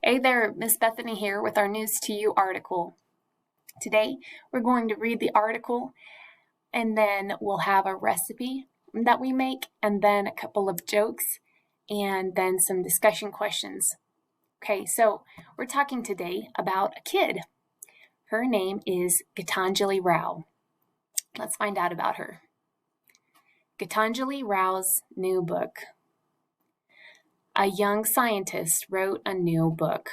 Hey there, Miss Bethany here with our News to You article. Today, we're going to read the article and then we'll have a recipe that we make and then a couple of jokes and then some discussion questions. Okay, so we're talking today about a kid. Her name is Gitanjali Rao. Let's find out about her. Gitanjali Rao's new book. A young scientist wrote a new book.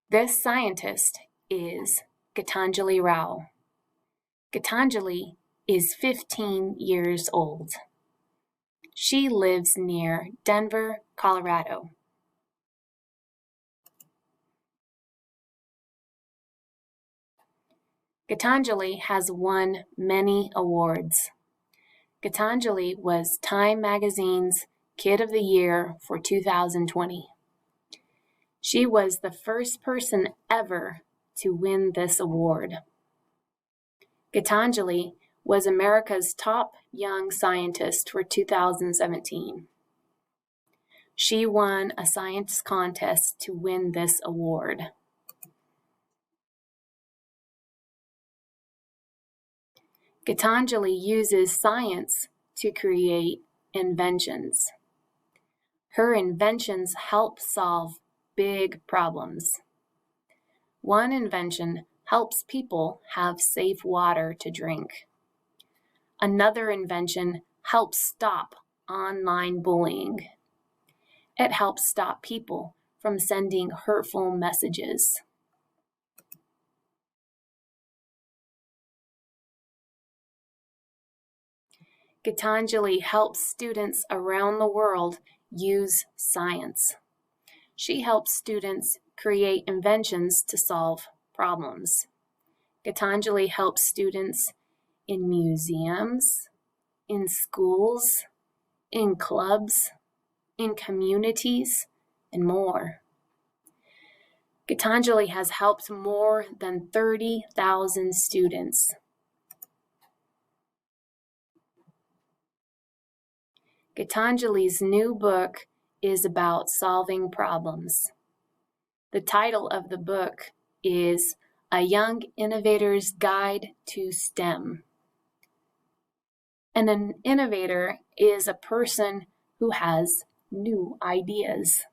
This scientist is Gitanjali Rao. Gitanjali is 15 years old. She lives near Denver, Colorado. Gitanjali has won many awards. Gitanjali was Time Magazine's Kid of the Year for 2020. She was the first person ever to win this award. Gitanjali was America's top young scientist for 2017. She won a science contest to win this award. Gitanjali uses science to create inventions. Her inventions help solve big problems. One invention helps people have safe water to drink. Another invention helps stop online bullying. It helps stop people from sending hurtful messages. Gitanjali helps students around the world use science. She helps students create inventions to solve problems. Gitanjali helps students in museums, in schools, in clubs, in communities, and more. Gitanjali has helped more than 30,000 students. Gitanjali's new book is about solving problems. The title of the book is A Young Innovator's Guide to STEM. And an innovator is a person who has new ideas.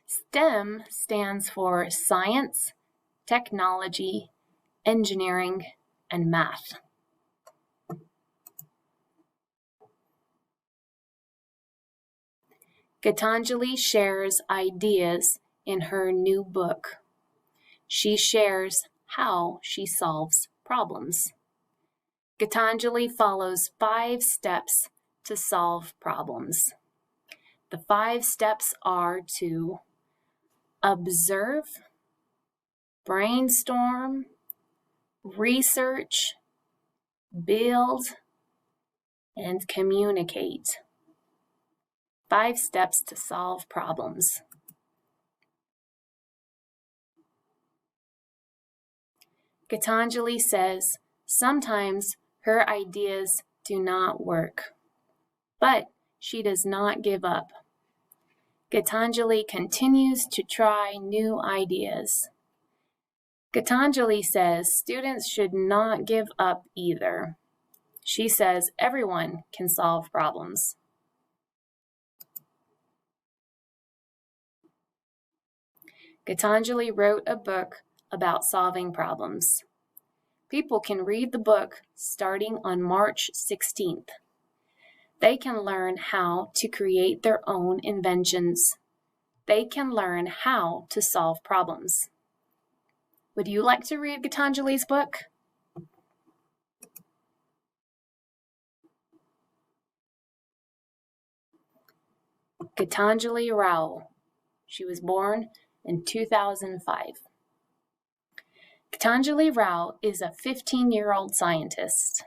STEM stands for science, technology, engineering, and math. Gitanjali shares ideas in her new book. She shares how she solves problems. Gitanjali follows 5 steps to solve problems. The 5 steps are to observe, brainstorm, research, build, and communicate. 5 steps to solve problems. Gitanjali says sometimes her ideas do not work, but she does not give up. Gitanjali continues to try new ideas. Gitanjali says students should not give up either. She says everyone can solve problems. Gitanjali wrote a book about solving problems. People can read the book starting on March 16th. They can learn how to create their own inventions. They can learn how to solve problems. Would you like to read Gitanjali's book? Gitanjali Rao. She was born in 2005. Gitanjali Rao is a 15-year-old scientist.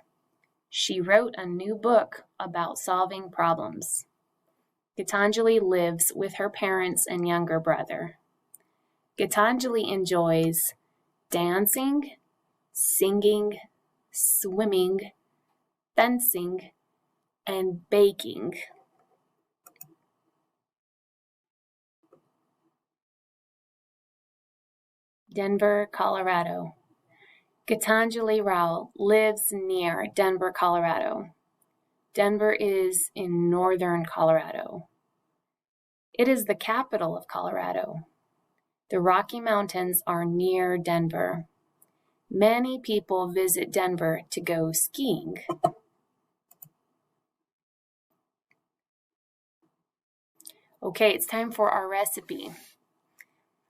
She wrote a new book about solving problems. Gitanjali lives with her parents and younger brother. Gitanjali enjoys dancing, singing, swimming, fencing, and baking. Denver, Colorado. Gitanjali Rao lives near Denver, Colorado. Denver is in northern Colorado. It is the capital of Colorado. The Rocky Mountains are near Denver. Many people visit Denver to go skiing. Okay, it's time for our recipe.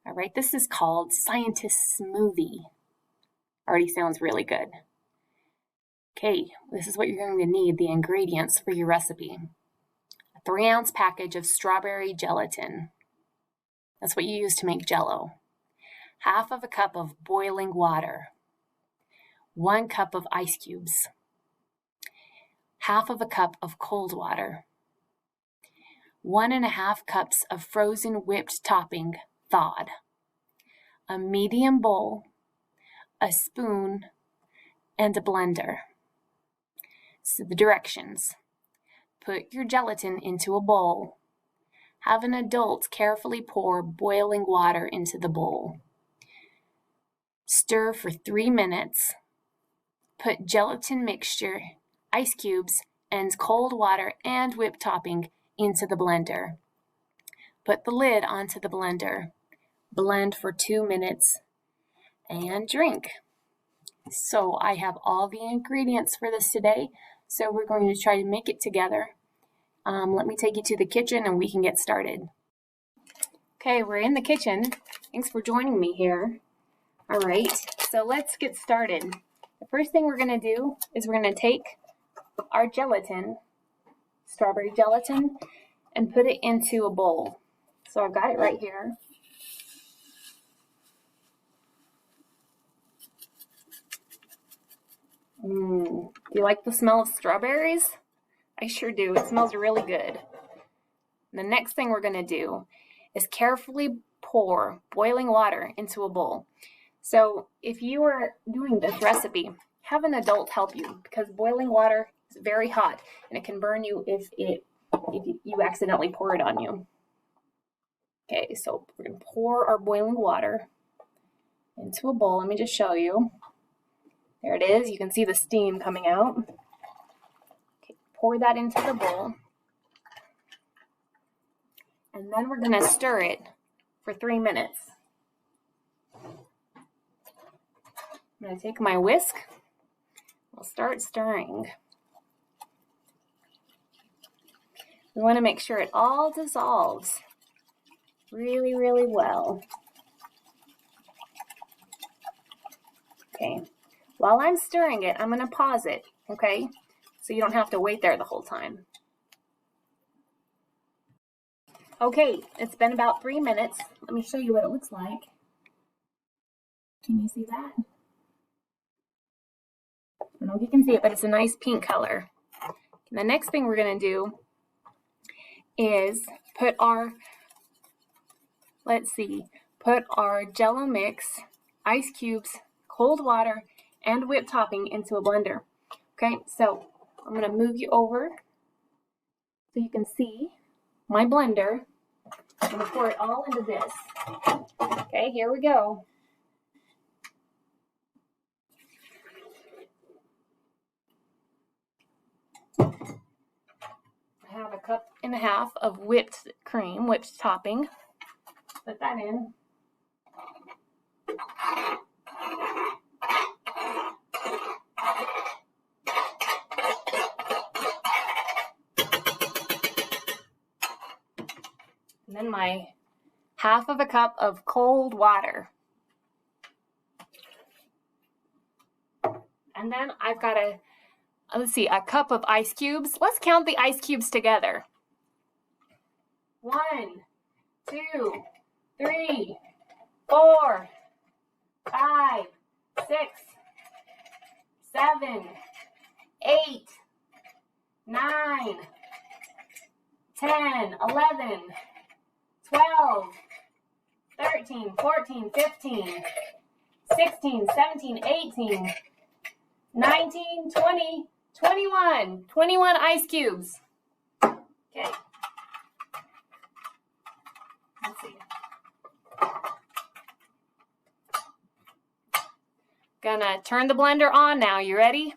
All right, this is called Scientist Smoothie. Already sounds really good. Okay, this is what you're going to need, the ingredients for your recipe. A 3-ounce package of strawberry gelatin. That's what you use to make Jell-O. Half of a cup of boiling water. 1 cup of ice cubes. Half of a cup of cold water. 1.5 cups of frozen whipped topping, thawed. A medium bowl, a spoon, and a blender. So the directions. Put your gelatin into a bowl. Have an adult carefully pour boiling water into the bowl. Stir for 3 minutes. Put gelatin mixture, ice cubes, and cold water and whipped topping into the blender. Put the lid onto the blender. Blend for 2 minutes and drink. So I have all the ingredients for this today, so we're going to try to make it together. Let me take you to the kitchen and we can get started. Okay, we're in the kitchen. Thanks for joining me here. All right, so let's get started. The first thing we're going to do is we're going to take our gelatin, strawberry gelatin, and put it into a bowl. So I've got it right here. Do you like the smell of strawberries? I sure do. It smells really good. The next thing we're going to do is carefully pour boiling water into a bowl. So if you are doing this recipe, have an adult help you because boiling water is very hot and it can burn you if you accidentally pour it on you. Okay, so we're going to pour our boiling water into a bowl. Let me just show you. There it is. You can see the steam coming out. Okay, pour that into the bowl. And then we're going to stir it for 3 minutes. I'm going to take my whisk. I'll start stirring. We want to make sure it all dissolves really, really well. Okay. While I'm stirring it, I'm going to pause it, okay? So you don't have to wait there the whole time. Okay, it's been about 3 minutes. Let me show you what it looks like. Can you see that? I don't know if you can see it, but it's a nice pink color. And the next thing we're going to do is put our Jell-O mix, ice cubes, cold water, and whipped topping into a blender. Okay, so I'm going to move you over so you can see my blender. I'm going to pour it all into this. Okay, here we go. I have 1.5 cups of whipped cream, whipped topping. Put that in. And then my 1/2 cup of cold water. And then I've got a cup of ice cubes. Let's count the ice cubes together. 1, 2, 3, 4, 5, 6, 7, 8, 9, 10, 11, 12, 13, 14, 15, 16, 17, 18, 19, 20, 21. 21 ice cubes. Okay. Let's see. Gonna turn the blender on now. You ready?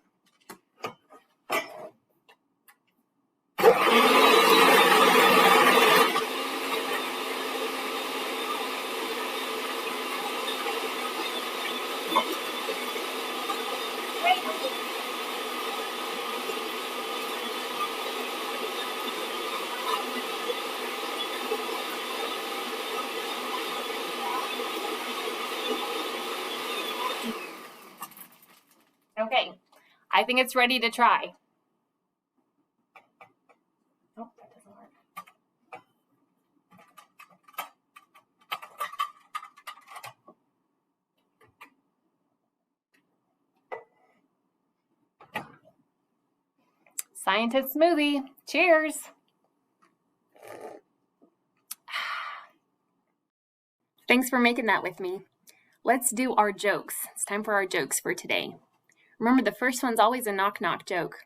Okay, I think it's ready to try. Oh, that doesn't work. Scientist smoothie. Cheers. Thanks for making that with me. Let's do our jokes. It's time for our jokes for today. Remember, the first one's always a knock-knock joke.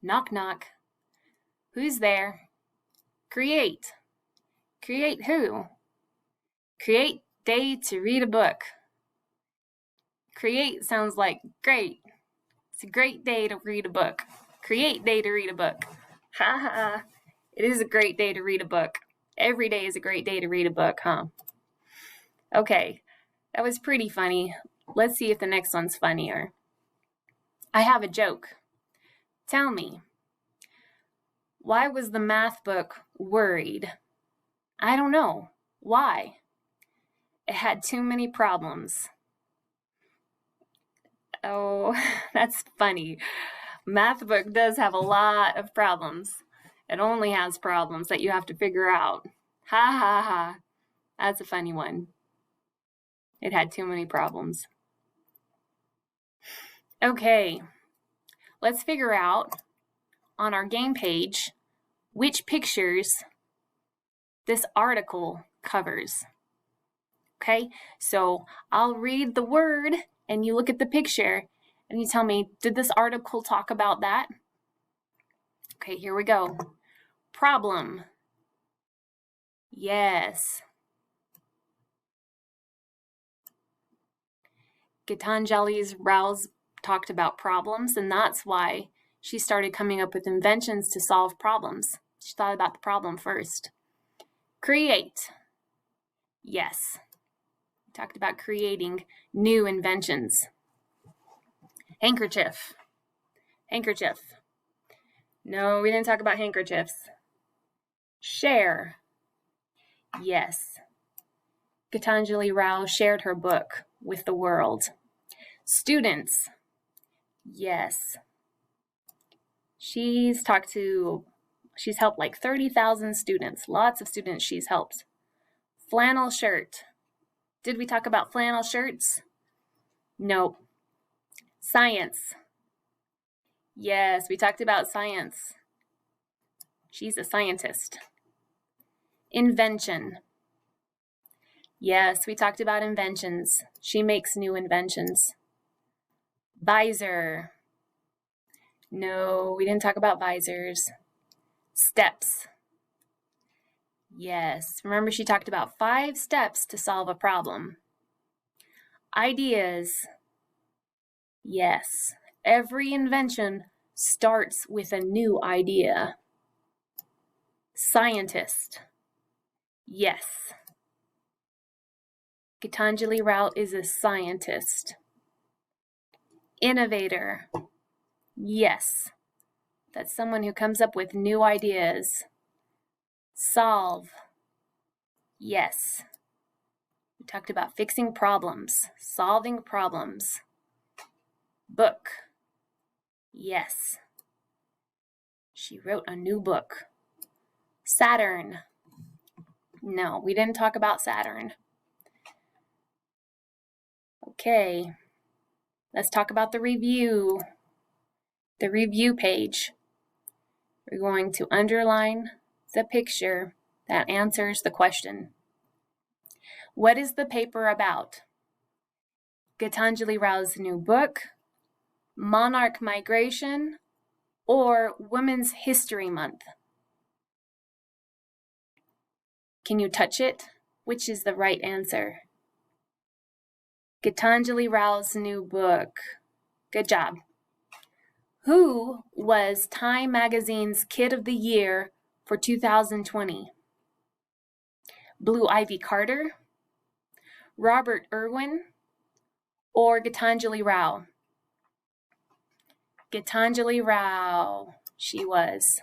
Knock, knock. Who's there? Create. Create who? Create day to read a book. Create sounds like great. It's a great day to read a book. Create day to read a book. Ha ha. It is a great day to read a book. Every day is a great day to read a book, huh? Okay, that was pretty funny. Let's see if the next one's funnier. I have a joke. Tell me, why was the math book worried? I don't know. Why? It had too many problems. Oh, that's funny. Math book does have a lot of problems. It only has problems that you have to figure out. Ha ha ha. That's a funny one. It had too many problems. Okay, let's figure out on our game page which pictures this article covers. Okay, so I'll read the word and you look at the picture and you tell me, did this article talk about that? Okay, here we go. Problem. Yes. Gitanjali's Rouse talked about problems, and that's why she started coming up with inventions to solve problems. She thought about the problem first. Create. Yes. We talked about creating new inventions. Handkerchief. Handkerchief. No, we didn't talk about handkerchiefs. Share. Yes. Gitanjali Rao shared her book with the world. Students. Yes. She's helped like 30,000 students. Lots of students she's helped. Flannel shirt. Did we talk about flannel shirts? Nope. Science. Yes, we talked about science. She's a scientist. Invention. Yes, we talked about inventions. She makes new inventions. Visor. No, we didn't talk about visors. Steps. Yes, remember she talked about 5 steps to solve a problem. Ideas. Yes, every invention starts with a new idea. Scientist. Yes. Gitanjali Rao is a scientist. Innovator. Yes. That's someone who comes up with new ideas. Solve. Yes. We talked about fixing problems, solving problems. Book. Yes. She wrote a new book. Saturn. No, we didn't talk about Saturn. Okay, let's talk about the review. The review page. We're going to underline the picture that answers the question. What is the paper about? Gitanjali Rao's new book, monarch migration, or Women's History Month? Can you touch it? Which is the right answer? Gitanjali Rao's new book. Good job. Who was Time Magazine's Kid of the Year for 2020? Blue Ivy Carter, Robert Irwin, or Gitanjali Rao? Gitanjali Rao, she was.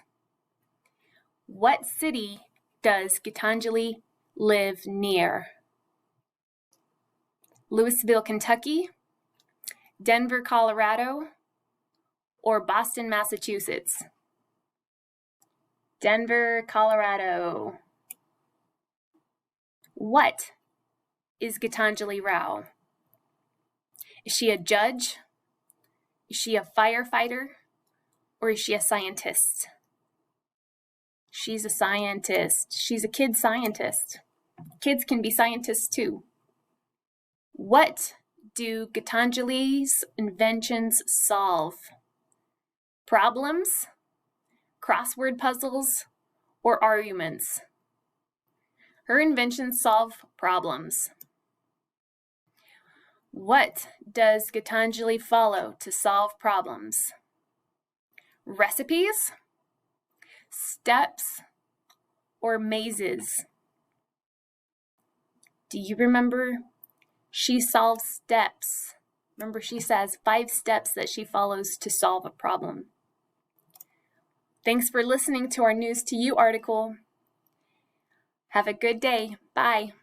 What city does Gitanjali live near? Louisville, Kentucky, Denver, Colorado, or Boston, Massachusetts? Denver, Colorado. What is Gitanjali Rao? Is she a judge? Is she a firefighter? Or is she a scientist? She's a scientist. She's a kid scientist. Kids can be scientists too. What do Gitanjali's inventions solve? Problems, crossword puzzles, or arguments? Her inventions solve problems. What does Gitanjali follow to solve problems? Recipes, steps, or mazes? Do you remember? She solves steps. Remember, she says 5 steps that she follows to solve a problem. Thanks for listening to our News to You article. Have a good day. Bye.